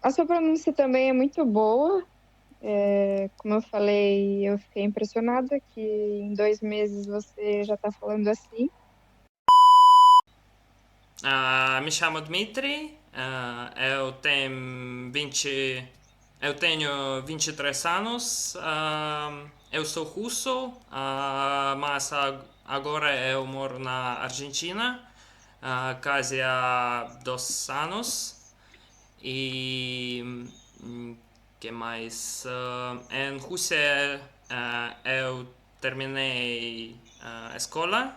A sua pronúncia também é muito boa. Como eu falei, eu fiquei impressionada que em 2 meses você já está falando assim. Me chamo Dmitry, eu tenho 23 anos, eu sou russo, mas agora eu moro na Argentina, quase há 2 anos. E que mais? Em Rússia eu terminei a escola,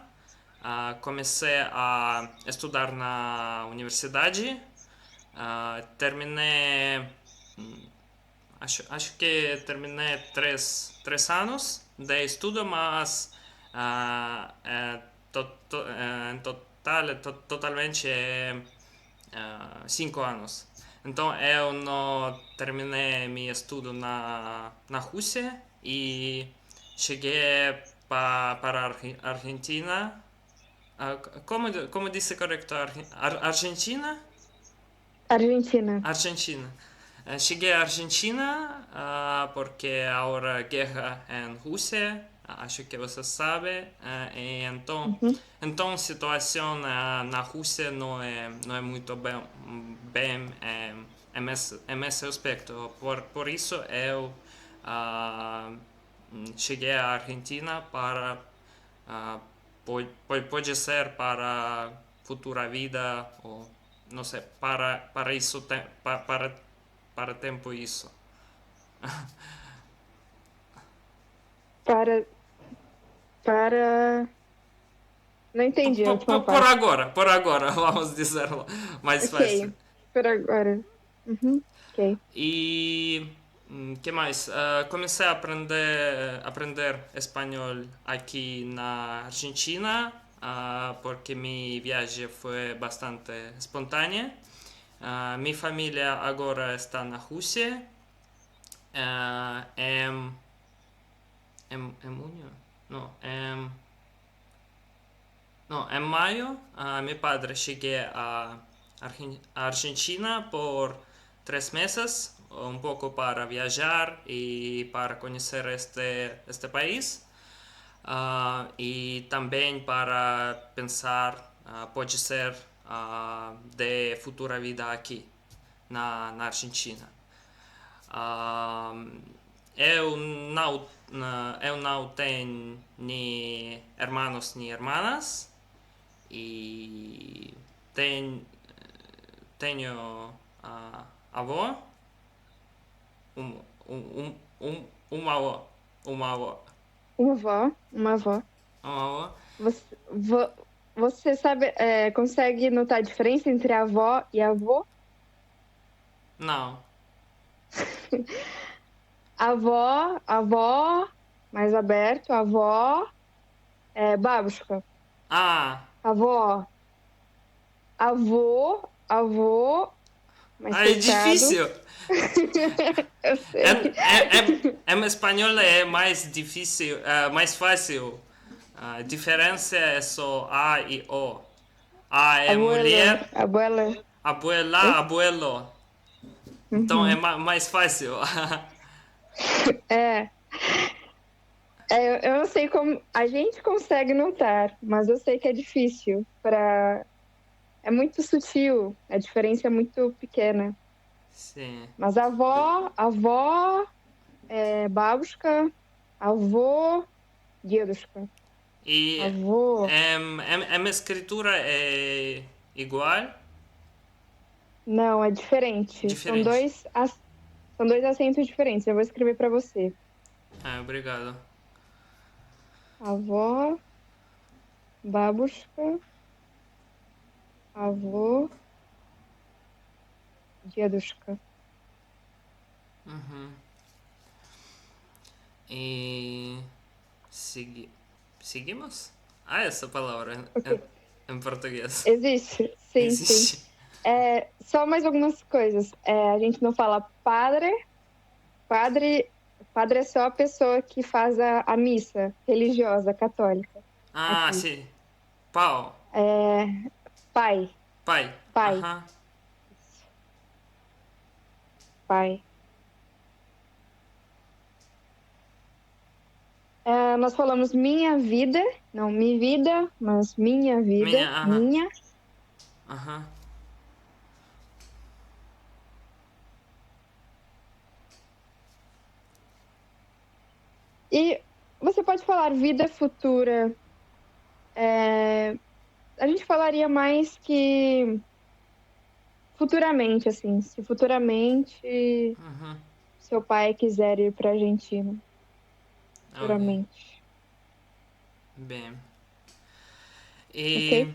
comecei a estudar na universidade, terminei, acho que terminei três anos de estudo, mas em total, totalmente 5 anos. Então eu não terminei meu estudo na Rússia e cheguei para a Argentina. Como disse correto? Argentina? Argentina. Argentina. Cheguei à Argentina porque agora guerra em Rússia, acho que você sabe, e Uhum. então a situação na Rússia não é muito bem em esse aspecto. Por isso eu ah, cheguei à Argentina para ah, pode ser para futura vida ou não sei, para isso, para tempo isso. Para, para. Não entendi a última parte. Por agora, vamos dizer mais fácil. Ok, por agora. Uhum. Ok. E que mais? Comecei a aprender espanhol aqui na Argentina, porque minha viagem foi bastante espontânea. Minha família agora está na Rússia. Em junho? Não, não, em maio, meu padre cheguei a Argentina por 3 meses, um pouco para viajar e para conhecer este país. E também para pensar, pode ser, de futura vida aqui na Argentina. Ah, eu não tenho nem irmãos nem irmãs e tenho avó, um, um, uma avó, uma avó, Uma avó, uma avó. uma avó. Você sabe, consegue notar a diferença entre avó e avô? Não. Avó, mais aberto, avó, babushka. Ah, Avó, avô, mais é fechado. difícil. Eu É, sei. em espanhol é mais difícil, mais fácil. A diferença é só A e O. A é Abuelo, mulher, abuela. abuela, abuelo. Então é Uhum. mais fácil. É, eu não sei como a gente consegue notar, mas eu sei que é difícil. É muito sutil, a diferença é muito pequena. Sim. Mas avó, babushka, avô, dedushka. E Avô. a escritura é igual? Não, é diferente. Diferente. São dois acentos diferentes. Eu vou escrever para você. Obrigado. Avó, babushka, avô, dedushka. E segui- seguimos? Essa palavra Ok. em português Existe? Sim, sim. existe. Só mais algumas coisas. A gente não fala padre. Padre, padre é só a pessoa que faz a missa religiosa católica aqui. Sim. Pau. É, pai, Pai. pai. Aham. pai. Nós falamos minha vida, não mi vida, mas minha vida, Minha, aham, minha. aham. E você pode falar vida futura. A gente falaria mais que futuramente, assim, se futuramente seu pai quiser ir para a Argentina, Ok, futuramente, bem. ok? E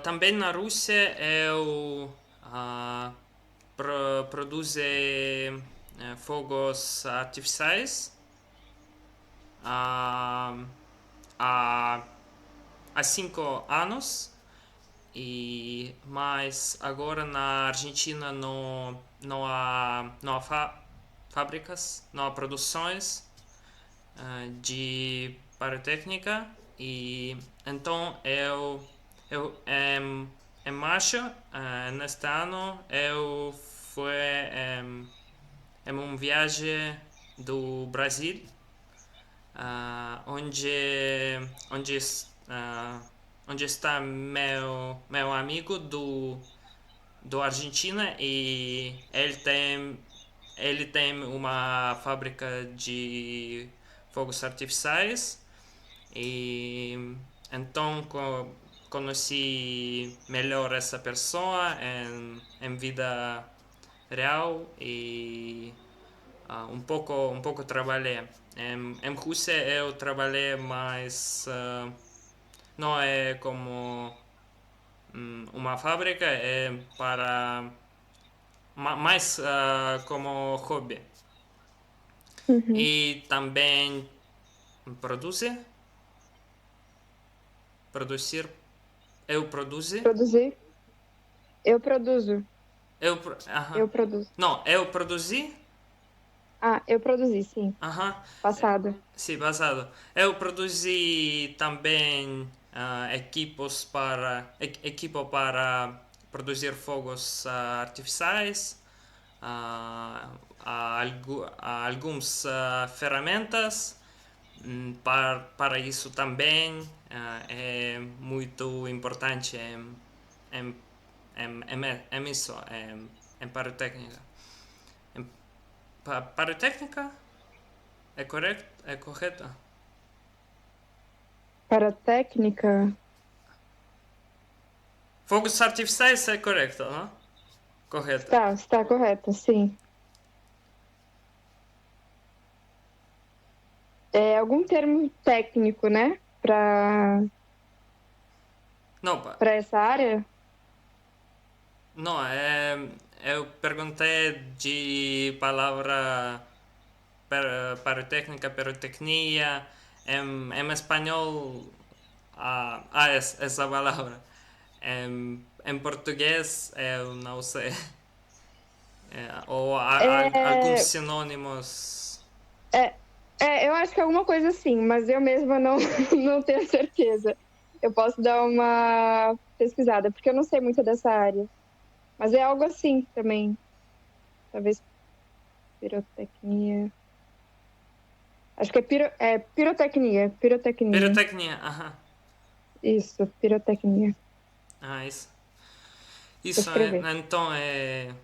também na Rússia eu produzo fogos artificiais ah, há, há 5 anos. Mas agora na Argentina não há fábricas, não há produções de pirotécnica e então em março neste ano eu fui em uma viagem do Brasil onde ah, onde está meu amigo do Argentina e ele tem uma fábrica de fogos artificiais e então conheci melhor essa pessoa em vida real e um pouco trabalhei. Em Rússia eu trabalhei, mas não é como uma fábrica, é para mais como hobby. Uhum. E também produzir, produzir, eu produzo, Produzir? Eu produzo. aham. Eu produzo. Não, eu produzi, Eu produzi, sim. aham. Passado. Sim, basado. Eu produzi também equipo para produzir fogos artificiais, algumas ferramentas. Para isso também é muito importante em, em isso, em pirotécnica. Em pirotécnica é correto? É correto? Para a técnica, Fogos artificiais é correto, não? Correto. está correto, sim. É algum termo técnico, né? Não, Para essa área? não, eu perguntei de palavra pirotécnica, pirotecnia. Em espanhol essa palavra. Em português eu não sei. Ou alguns É, sinônimos. é, eu acho que é alguma coisa assim, mas eu mesma não, não tenho certeza. Eu posso dar uma pesquisada, porque eu não sei muito dessa área. Mas é algo assim também. Talvez pirotecnia. Acho que é pirotecnia. Pirotecnia. Pirotecnia, aham. Isso, pirotecnia. Isso. Vou Isso escrever. então é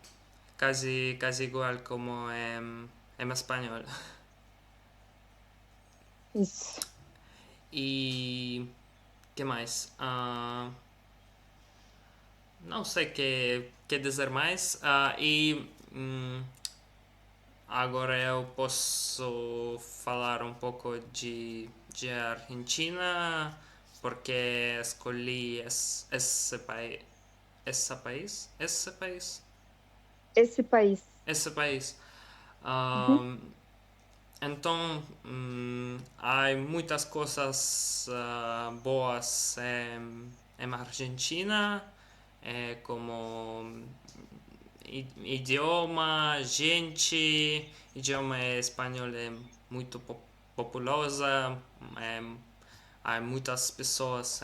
casi igual como em espanhol. Isso. E que mais? Não sei que dizer mais. Agora eu posso falar um pouco de Argentina porque escolhi esse país, Esse país. esse país. Uhum. Ah, então, há muitas coisas boas em Argentina, como idioma, gente, idioma espanhol é muito populosa, é, há muitas pessoas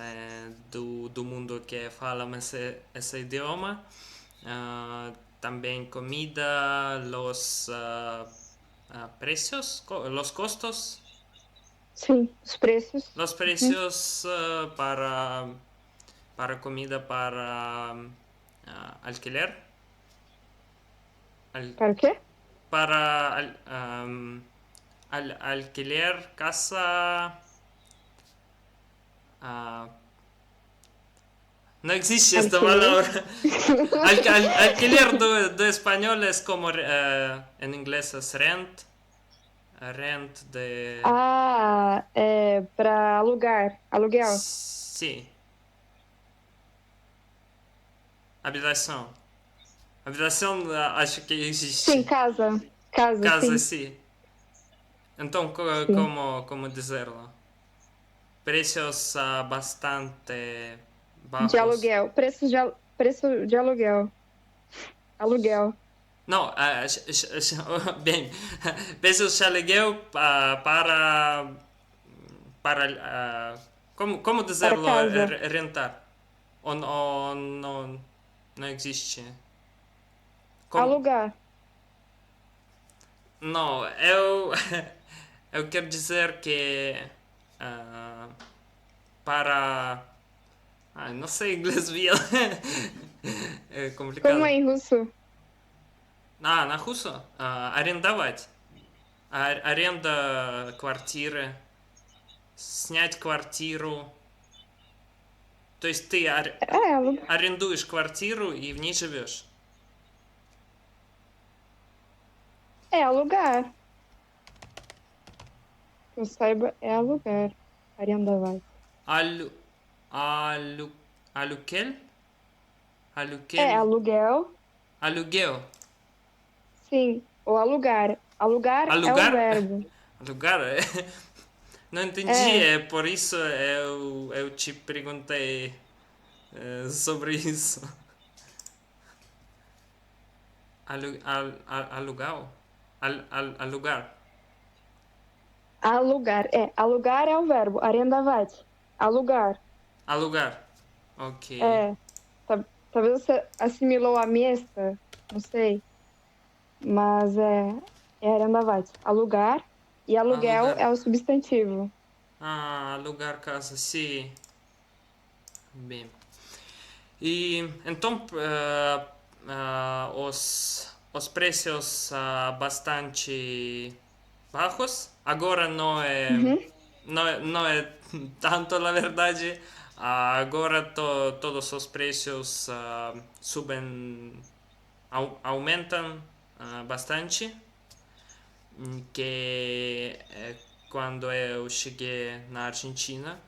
do mundo que falam esse idioma. Ah, también comida, los precios, los costos, Sim, os preços. los precios para comida, para alquiler, al- Para o quê? para alquiler casa. ah, no existe esta Alquiler. palabra. Alquiler de español es como en inglés es rent. Rent de. Ah, é para alugar. Aluguel. Sí. Habitação. Habitação acho que Sim, existe. casa. Casa, Casa, sim. sim. Então, Sim. como dizerlo? Precios bastante De bajos. aluguel. Preço de aluguel. Aluguel. Não, bem, precios de aluguel para como Para dizerlo? casa. Rentar. Ou não existe. Como, Alugar. não, eu quero dizer que ah, para. Não sei inglês bien. É Como complicado. é em russo? На Хусо арендовать. Аренда квартиры. Снять квартиру. То есть ты É, alugar. арендуешь квартиру и в ней живешь. É alugar. Que eu saiba, é alugar. Arendavai. Алю... Алю... Алюкель? É Алюкель? aluguel. Aluguel. Sim. Ou alugar. Alugar é o Alugar? verbo. Alugar? Não entendi, É. é por isso eu te perguntei sobre isso. Alugar? Alugar. Alugar. É. Alugar é o verbo. Arendavai. Alugar. Alugar. Ok. É. Talvez você assimilou a mesta. Não sei. Mas é arendavai. Alugar. E aluguel Alugar. é o substantivo. Alugar casa, sim. Bem. E então os preços bastante bajos. Agora Uhum. não é tanto, na verdade. Agora todos os preços subem, aumentam bastante. Que quando eu cheguei na Argentina,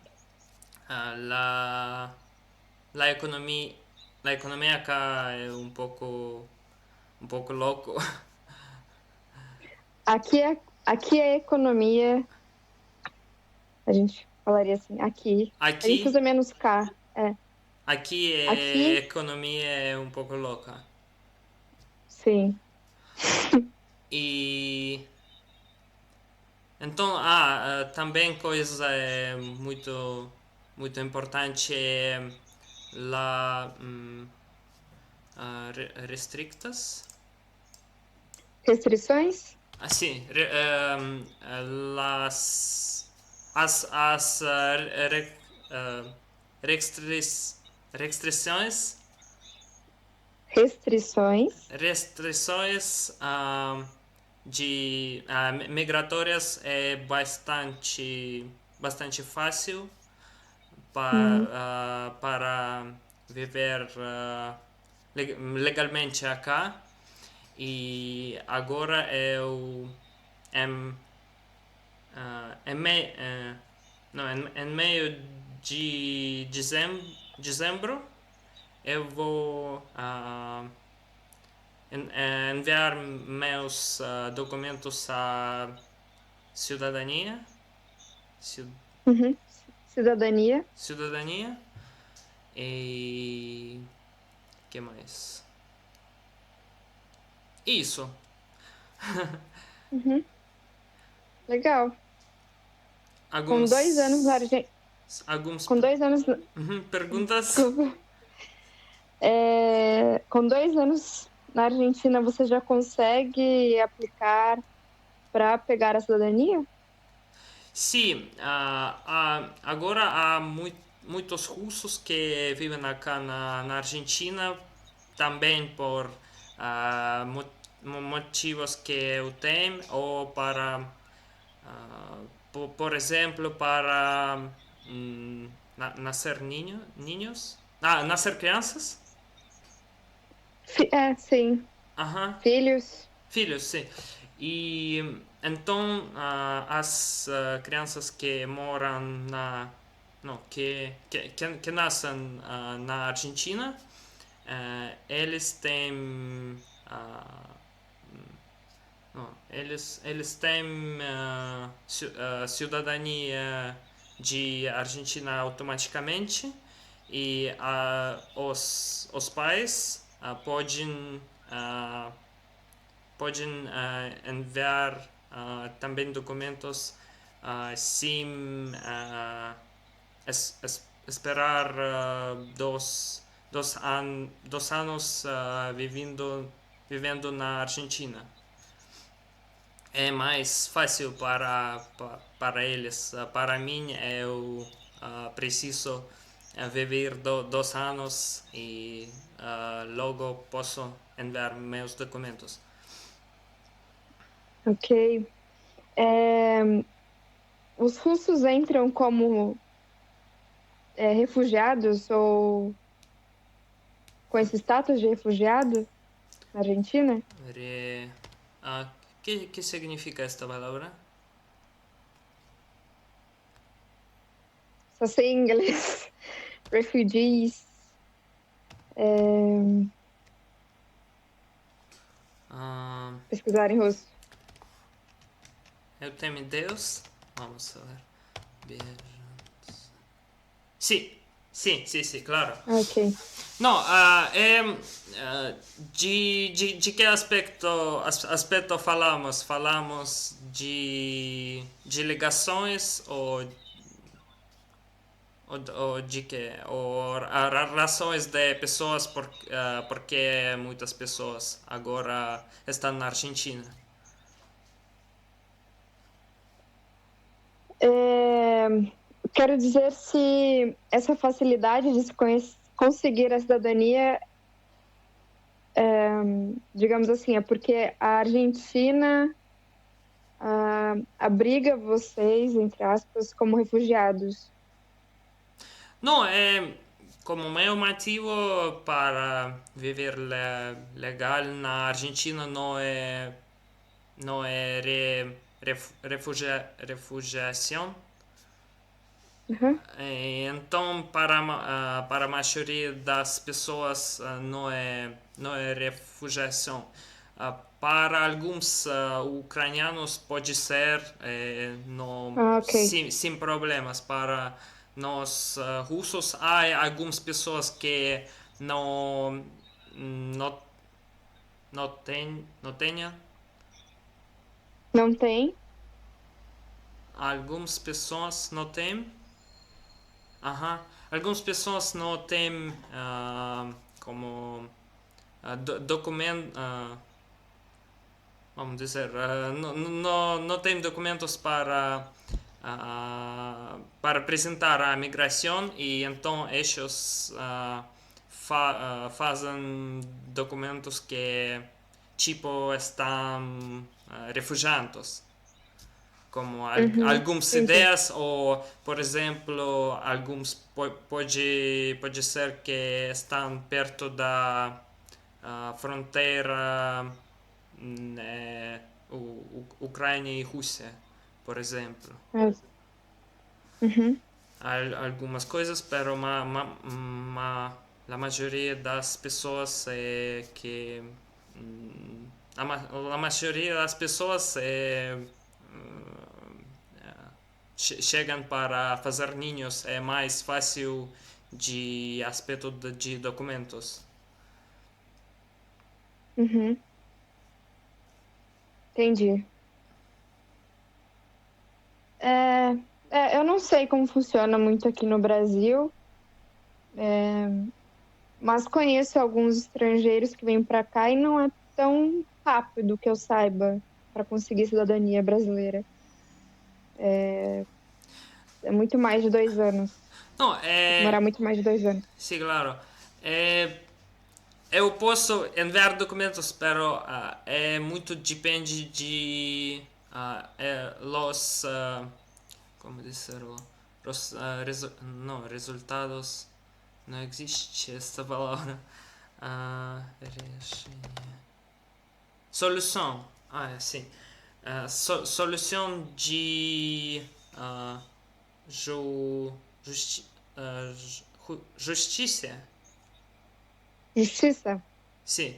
la, la economia la economia acá é um pouco louco. Aqui é economia. A gente falaria assim, aqui. A gente Aqui usa menos K. É. aqui a Aqui, economia é um pouco louca. sim. E então também coisa muito importante é la restrictas. Restrições? Sim, as restrições Restrições. restrições de migratórias é bastante fácil Hum, para viver legalmente acá. E agora eu em, não, em meio de dezembro eu vou enviar meus documentos à cidadania. uhum. Cidadania. Cidadania. E que mais? Isso. Uhum. Legal. Com Alguns 2 anos na Argentina. alguns Com 2 anos. perguntas. Desculpa. Com 2 anos na Argentina você já consegue aplicar para pegar a cidadania? Sim, agora há muitos russos que vivem acá na Argentina, também por motivos que eu tenho, ou para, por exemplo, para nascer niños, nascer crianças. Sim. Aham. Filhos? Filhos, sim. E então as crianças que moram não, que nascem na Argentina, eles têm não, eles têm cidadania de Argentina automaticamente e os pais podem enviar também documentos sem esperar dois anos vivendo na Argentina. É mais fácil para eles. Para mim, eu preciso viver 2 anos e logo posso enviar meus documentos. Ok. Os russos entram como refugiados ou com esse status de refugiado na Argentina? Re- ah, ¿qué significa esta palabra? Só sei inglês. Refugees. Ah, Pesquisar em russo. eu tenho Deus. Vamos a ver. Viajantes. Sim, claro. Ok. Não, de que aspecto falamos? Falamos de ligações ou de que? Ou razões de pessoas porque muitas pessoas agora estão na Argentina. Quero dizer se essa facilidade de se conseguir a cidadania, digamos assim, é porque a Argentina abriga vocês, entre aspas, como refugiados. Não, é como meu motivo para viver legal na Argentina não é refugiação. Uhum. Então, para a maioria das pessoas, não é refugiação. Para alguns ucranianos pode ser Ok. sem problemas. Para nós russos, há algumas pessoas que não, não tenham. Não tem? Algumas pessoas não têm. Ajá. Algumas pessoas não têm como documento, vamos dizer, não têm documentos para apresentar à migração e então eles fazem documentos que tipo estão refugiados como algumas Entendi. ideias ou por exemplo alguns pode ser que estão perto da fronteira Ucrânia e Rússia, por exemplo. Uhum. Algumas coisas, pero a maioria das pessoas que a maioria das pessoas chegam para fazer ninhos é mais fácil de aspecto de documentos. Uhum. Entendi. Eu não sei como funciona muito aqui no Brasil, Mas conheço alguns estrangeiros que vêm para cá e não é tão rápido que eu saiba para conseguir cidadania brasileira. É muito mais de 2 anos. Não, Tem que demorar muito mais de 2 anos. sim, claro. Eu posso enviar documentos, pero muito depende de los, como dicerlo, los no, resultados, não existe esta palavra. Solução, sim. Solução de justiça. Justiça? Sim.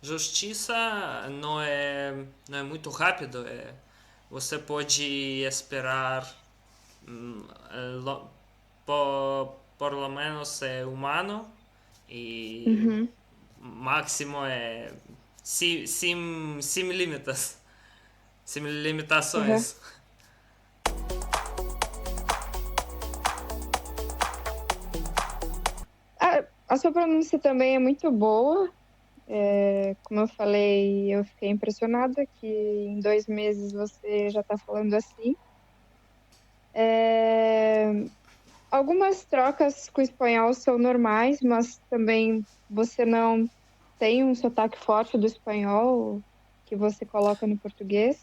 Justiça não é muito rápido. Você pode esperar por lo menos um ano e máximo sem limitas, sem limitações. A sua pronúncia também é muito boa. Como eu falei, eu fiquei impressionada que em 2 meses você já está falando assim. Algumas trocas com o espanhol são normais, mas também você não tem um sotaque forte do espanhol que você coloca no português.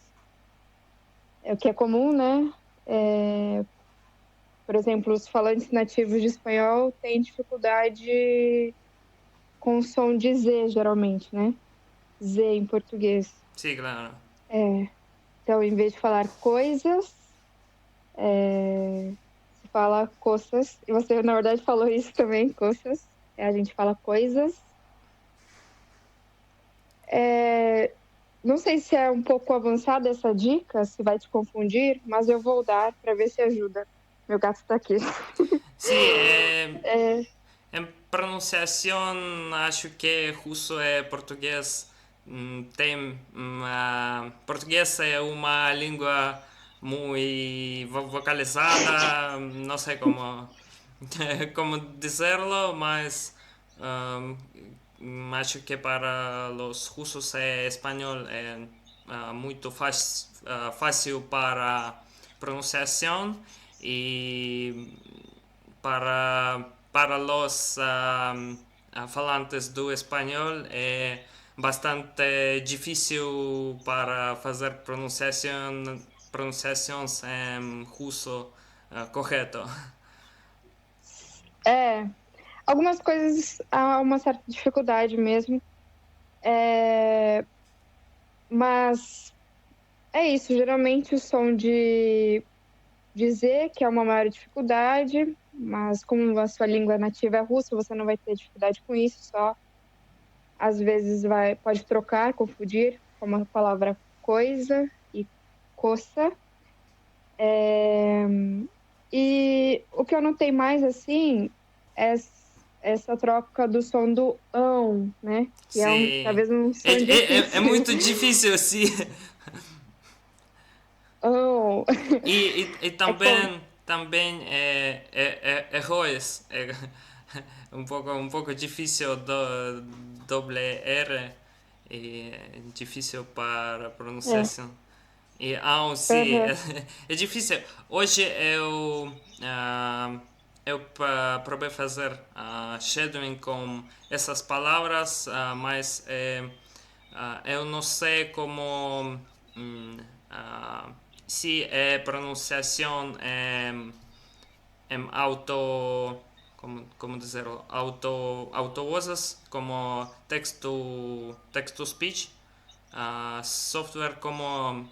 É o que é comum, né? Por exemplo, os falantes nativos de espanhol têm dificuldade com o som de Z, geralmente, né? Z em português. Sim, claro. Então, em vez de falar coisas, se fala coisas. E você, na verdade, falou isso também, coisas. A gente fala coisas. Não sei se é um pouco avançada essa dica, se vai te confundir, mas eu vou dar para ver se ajuda. Meu gato está aqui. Sim, em pronunciação, acho que russo e português tem... português é uma língua muito vocalizada, não sei como dizerlo, mas acho que para os russos espanhol é muito fácil para pronunciação e para os falantes do espanhol é bastante difícil para fazer pronunciações em russo correto. Algumas coisas há uma certa dificuldade mesmo. Mas é isso, geralmente o som de dizer que é uma maior dificuldade, mas como a sua língua nativa é russa, você não vai ter dificuldade com isso, só às vezes pode trocar, confundir com a palavra coisa e coça. E o que eu notei mais, assim, é essa troca do som do ão, né? Que Sim. Talvez um som difícil. É muito difícil, assim. E também erros. É um pouco difícil do doble R. É difícil para pronunciação. E sim, é difícil. Hoje eu provei fazer shadowing com essas palavras, mas eu não sei como se a pronunciação é como dizer, auto-usas como text-to-speech, software como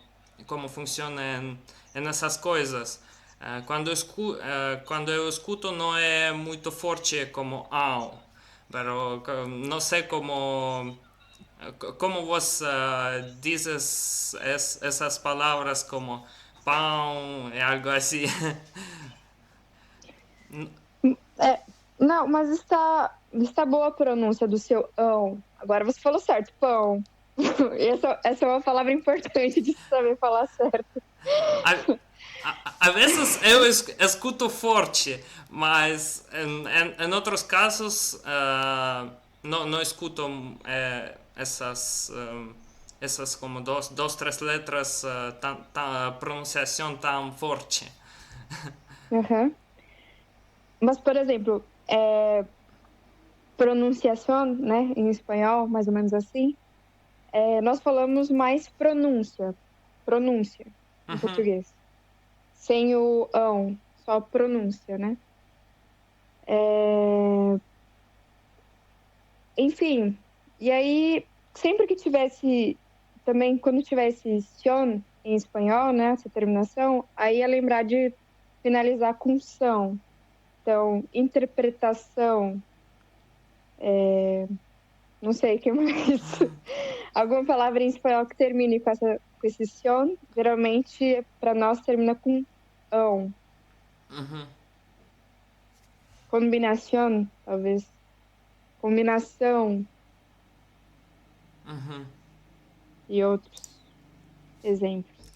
funciona nessas coisas. Quando eu escuto não é muito forte como pero não sei como você dizes essas palavras como pão e algo assim. Não, mas está boa a pronúncia do seu ão. Agora você falou certo, pão. Essa é uma palavra importante de saber falar certo. A vezes eu escuto forte, mas em outros casos não escuto essas como dos, três letras, pronunciação tão forte. Aham. Mas, por exemplo, pronunciação, né, em espanhol, mais ou menos assim, nós falamos mais pronúncia, em português. Sem o ão, só pronúncia, né? Enfim, e aí, sempre que tivesse, também quando tivesse sion em espanhol, né, essa terminação, aí ia lembrar de finalizar com são. Então, interpretação, não sei o que mais. Alguma palavra em espanhol que termine com esse sion, geralmente para nós termina com ão. Combinação, talvez. Combinação e outros exemplos.